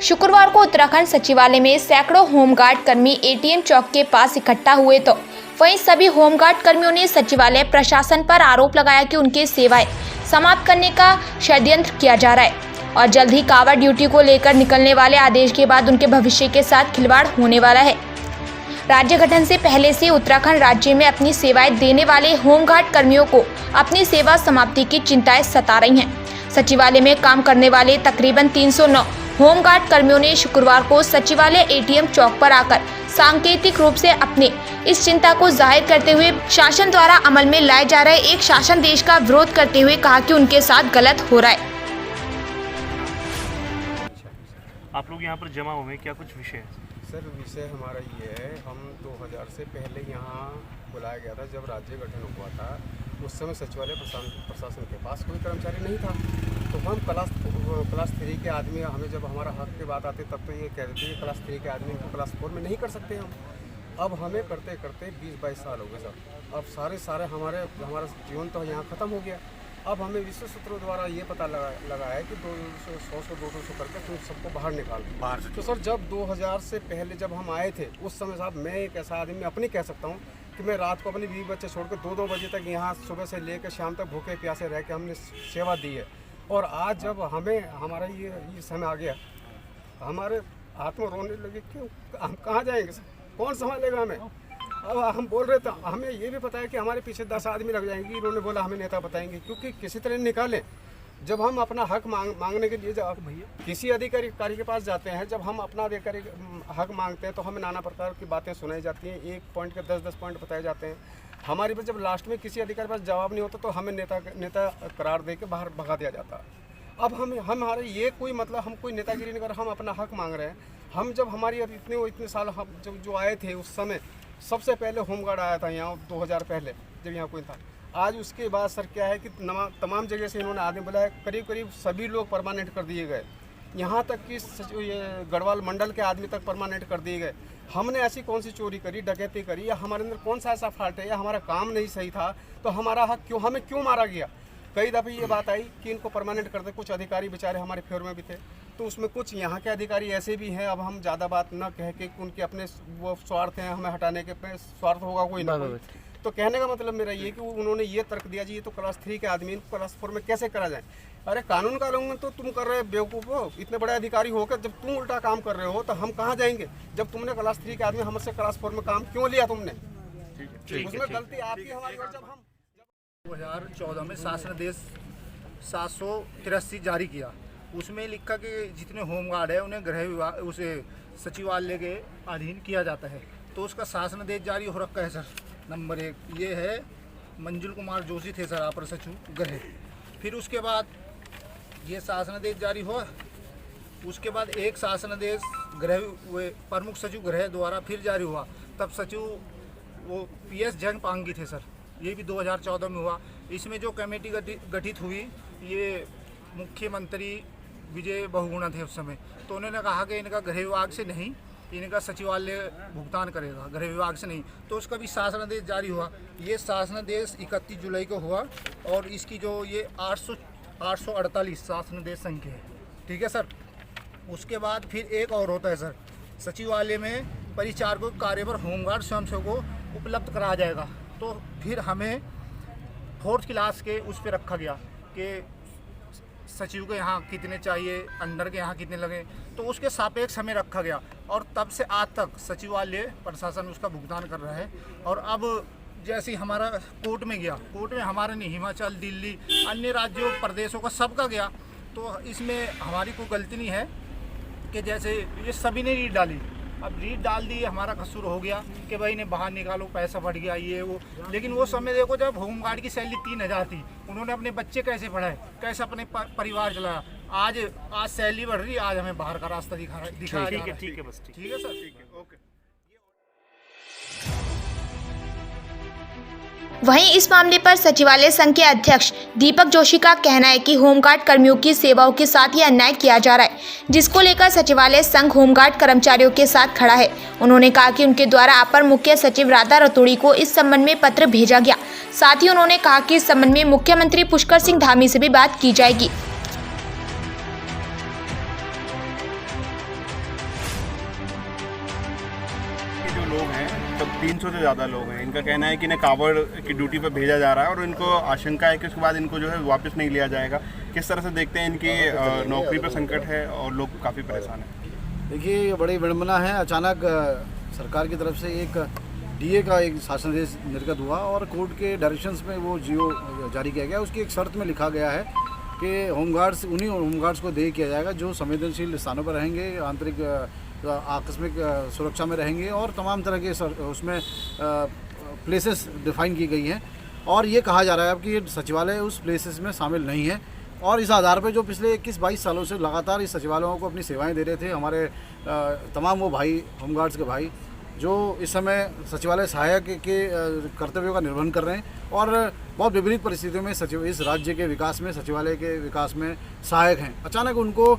शुक्रवार को उत्तराखंड सचिवालय में सैकड़ों होमगार्ड कर्मी एटीएम चौक के पास इकट्ठा हुए तो वहीं सभी होमगार्ड कर्मियों ने सचिवालय प्रशासन पर आरोप लगाया कि उनकी सेवाएं समाप्त करने का षड्यंत्र किया जा रहा है और जल्द ही कांवड़ ड्यूटी को लेकर निकलने वाले आदेश के बाद उनके भविष्य के साथ खिलवाड़ होने वाला है। राज्य गठन से पहले से उत्तराखंड राज्य में अपनी सेवाएं देने वाले होमगार्ड कर्मियों को अपनी सेवा समाप्ति की चिंताएं सता रही हैं। सचिवालय में काम करने वाले तकरीबन 309 होमगार्ड कर्मियों ने शुक्रवार को सचिवालय एटीएम चौक पर आकर सांकेतिक रूप से अपने इस चिंता को जाहिर करते हुए शासन द्वारा अमल में लाए जा रहे एक शासन देश का विरोध करते हुए कहा कि उनके साथ गलत हो रहा है। आप लोग यहाँ पर जमा हुए क्या कुछ विषय है? सर विषय हमारा ये है, हम 2000 से पहले यहाँ बुलाया गया था। जब राज्य गठन हुआ था उस समय सचिवालय प्रशासन के पास कोई कर्मचारी नहीं था, तो हम क्लास 3 के आदमी, हमें जब हमारा हक की बात आती तब तो ये कह देते हैं क्लास 3 के आदमी को क्लास 4 में नहीं कर सकते हम। अब हमें करते करते 20-22 साल हो गए सर। अब सारे हमारा जीवन तो यहाँ ख़त्म हो गया। अब हमें विश्व सूत्रों द्वारा ये पता लगा है कि 200 करके तुम सबको बाहर निकाल दो। तो सर जब 2000 से पहले जब हम आए थे उस समय साहब, मैं एक ऐसा आदमी अपनी कह सकता हूँ कि मैं रात को अपनी बीवी बच्चे छोड़ कर 2-2 बजे तक यहाँ सुबह से लेकर शाम तक भूखे प्यासे रह के हमने सेवा दी है। और आज जब हमारा ये समय आ गया, हमारे हाथ में रोने लगे, क्यों हम कहाँ जाएंगे सर, कौन संभालेगा हमें। अब हम बोल रहे थे, हमें ये भी पता है कि हमारे पीछे 10 आदमी लग जाएंगे। इन्होंने बोला हमें नेता बताएंगे, क्योंकि किसी तरह निकालें। जब हम अपना हक मांगने के लिए किसी अधिकारी के पास जाते हैं, जब हम अपना अधिकारी हक मांगते हैं तो हमें नाना प्रकार की बातें सुनाई जाती हैं। 1 पॉइंट के 10-10 पॉइंट बताए जाते हैं। हमारे पास जब लास्ट में किसी अधिकारी के पास जवाब नहीं होता तो हमें नेता करार दे के बाहर भगा दिया जाता। अब हमारे ये कोई मतलब, हम कोई नेतागिरी नहीं कर, हम अपना हक मांग रहे हैं। हम जब हमारी इतने साल हम जो आए थे उस समय सबसे पहले होमगार्ड आया था यहाँ 2000 पहले जब यहाँ कोई था। आज उसके बाद सर क्या है कि तमाम जगह से इन्होंने आदमी बुलाया, करीब सभी लोग परमानेंट कर दिए गए। यहाँ तक कि ये गढ़वाल मंडल के आदमी तक परमानेंट कर दिए गए। हमने ऐसी कौन सी चोरी करी, डकैती करी, या हमारे अंदर कौन सा ऐसा फॉल्ट है, या हमारा काम नहीं सही था तो हमारा हक हमें क्यों मारा गया। कई दफ़े ये बात आई कि इनको परमानेंट करते, कुछ अधिकारी बेचारे हमारे फेवर में भी थे, तो उसमें कुछ यहाँ के अधिकारी ऐसे भी हैं। अब हम ज़्यादा बात न कह के उनके अपने वो स्वार्थ हैं, हमें हटाने के पे स्वार्थ होगा कोई ना कोई। तो कहने का मतलब मेरा ये कि उन्होंने ये तर्क दिया जी ये तो क्लास 3 के आदमी इनको क्लास 4 में कैसे करा जाए। अरे कानून का उल्लंघन तो तुम कर रहे हो बेवकूफ़ हो, इतने बड़े अधिकारी होकर जब तुम उल्टा काम कर रहे हो तो हम कहाँ जाएंगे। जब तुमने क्लास 3 के आदमी हमसे क्लास 4 में काम क्यों लिया तुमने, उसमें गलती आपकी हमारी। जब हम 2014 में शासनादेश 783 जारी किया, उसमें लिखा कि जितने होमगार्ड है उन्हें गृह विभाग उसे सचिवालय के अधीन किया जाता है। तो उसका शासनादेश जारी हो रखा है सर। नंबर 1 ये है, मंजुल कुमार जोशी थे सर अपर सचिव गृह। फिर उसके बाद ये शासनादेश जारी हुआ, उसके बाद एक शासनादेश प्रमुख सचिव गृह द्वारा फिर जारी हुआ। तब सचिव वो PS जंग पांगी थे सर, ये भी 2014 में हुआ। इसमें जो कमेटी गठित हुई ये मुख्यमंत्री विजय बहुगुणा थे उस समय। तो उन्होंने कहा कि इनका गृह विभाग से नहीं, इनका सचिवालय भुगतान करेगा, गृह विभाग से नहीं। तो उसका भी शासनादेश जारी हुआ। ये शासनादेश 31 जुलाई को हुआ और इसकी जो ये 848 शासनादेश संख्या है, ठीक है सर। उसके बाद फिर एक और होता है सर, सचिवालय में परिचारकों के कार्य पर होमगार्ड स्वयंसेवकों को उपलब्ध कराया जाएगा। तो फिर हमें 4th क्लास के उस पर रखा गया कि सचिव के यहाँ कितने चाहिए, अंडर के यहाँ कितने लगे, तो उसके सापेक्ष हमें रखा गया। और तब से आज तक सचिवालय प्रशासन उसका भुगतान कर रहा है। और अब जैसे हमारा कोर्ट में गया, कोर्ट में हमारा नहीं, हिमाचल, दिल्ली, अन्य राज्यों प्रदेशों का सबका गया, तो इसमें हमारी कोई गलती नहीं है कि जैसे ये सभी ने रीट डाली। अब रीट डाल दी, हमारा कसूर हो गया कि भाई ने बाहर निकालो, पैसा बढ़ गया ये वो। लेकिन वो समय देखो जब होमगार्ड की सैलरी 3000 थी, उन्होंने अपने बच्चे कैसे पढ़ाए, कैसे अपने परिवार चलाया। आज सैलरी बढ़ रही, आज हमें बाहर का रास्ता दिखाया जा रहा है। ठीक है बस, ठीक है सर, ठीक है, ओके। वहीं इस मामले पर सचिवालय संघ के अध्यक्ष दीपक जोशी का कहना है कि होमगार्ड कर्मियों की सेवाओं के साथ ये अन्याय किया जा रहा है, जिसको लेकर सचिवालय संघ होमगार्ड कर्मचारियों के साथ खड़ा है। उन्होंने कहा कि उनके द्वारा अपर मुख्य सचिव राधा रतूड़ी को इस संबंध में पत्र भेजा गया। साथ ही उन्होंने कहा कि इस संबंध में मुख्यमंत्री पुष्कर सिंह धामी से भी बात की जाएगी। लोग हैं, तब 300 से ज़्यादा लोग हैं। इनका कहना है कि इन्हें कावड़ की ड्यूटी पर भेजा जा रहा है और इनको आशंका है कि उसके बाद इनको जो है वापस नहीं लिया जाएगा। किस तरह से देखते हैं इनकी नौकरी पर संकट है और लोग काफ़ी परेशान हैं? देखिए, ये बड़ी विडंबना है। अचानक सरकार की तरफ से एक डीए का एक शासनादेश निर्गत हुआ और कोर्ट के डायरेक्शंस में वो जीओ जारी किया गया। उसकी एक शर्त में लिखा गया है कि होमगार्ड्स, उन्हीं होमगार्ड्स को दे किया जाएगा जो संवेदनशील स्थानों पर रहेंगे, आंतरिक आकस्मिक सुरक्षा में रहेंगे और तमाम तरह के उसमें प्लेसेस डिफाइन की गई हैं। और ये कहा जा रहा है अब कि सचिवालय उस प्लेसेस में शामिल नहीं है। और इस आधार पर जो पिछले 21-22 सालों से लगातार इस सचिवालयों को अपनी सेवाएं दे रहे थे हमारे तमाम वो भाई, होमगार्ड्स के भाई, जो इस समय सचिवालय सहायक के कर्तव्यों का निर्वहन कर रहे हैं और बहुत विपरीत परिस्थितियों में सचिव इस राज्य के विकास में, सचिवालय के विकास में सहायक हैं, अचानक उनको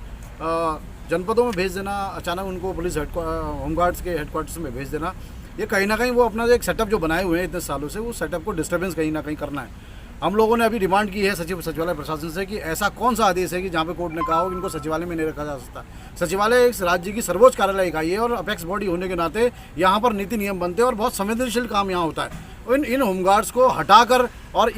जनपदों में भेज देना, अचानक उनको पुलिस होमगार्ड्स के हेडक्वार्टर्स में भेज देना, ये कहीं ना कहीं वो अपना एक सेटअप जो बनाए हुए हैं इतने सालों से, वो सेटअप को डिस्टर्बेंस कहीं ना कहीं करना है। हम लोगों ने अभी डिमांड की है सचिवालय प्रशासन से कि ऐसा कौन सा आदेश है कि जहाँ पे कोर्ट ने कहा हो कि इनको सचिवालय में नहीं रखा जा सकता। सचिवालय इस राज्य की सर्वोच्च कार्यालय इकाई है और अपेक्स बॉडी होने के नाते यहाँ पर नीति नियम बनते हैं और बहुत संवेदनशील काम यहाँ होता है। इन होमगार्ड्स को हटाकर और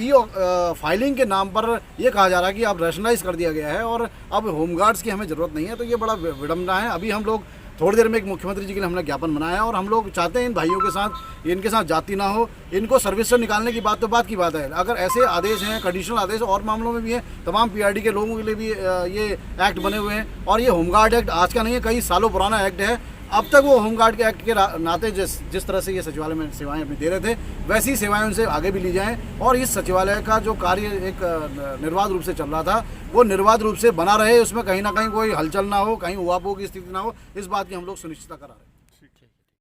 फाइलिंग के नाम पर यह कहा जा रहा है कि अब रैशनलाइज कर दिया गया है और अब होमगार्ड्स की हमें ज़रूरत नहीं है, तो ये बड़ा विडंबना है। अभी हम लोग थोड़ी देर में एक मुख्यमंत्री जी के लिए हमने ज्ञापन बनाया और हम लोग चाहते हैं इन भाइयों के साथ, इनके साथ जाति ना हो, इनको सर्विस से निकालने की बात तो बात की बात है। अगर ऐसे आदेश हैं, कंडीशनल आदेश और मामलों में भी हैं, तमाम पीआरडी के लोगों के लिए भी ये एक्ट बने हुए हैं और ये होमगार्ड एक्ट आज का नहीं है, कई सालों पुराना एक्ट है। अब तक वो होमगार्ड के एक्ट के नाते जिस तरह से ये सचिवालय में सेवाएं अपनी दे रहे थे, वैसी सेवाएं उनसे आगे भी ली जाएं और इस सचिवालय का जो कार्य एक निर्बाध रूप से चल रहा था वो निर्बाध रूप से बना रहे, उसमें कहीं ना कहीं कोई हलचल ना हो, कहीं उहापोह की स्थिति ना हो, इस बात की हम लोग सुनिश्चितता करा रहे हैं।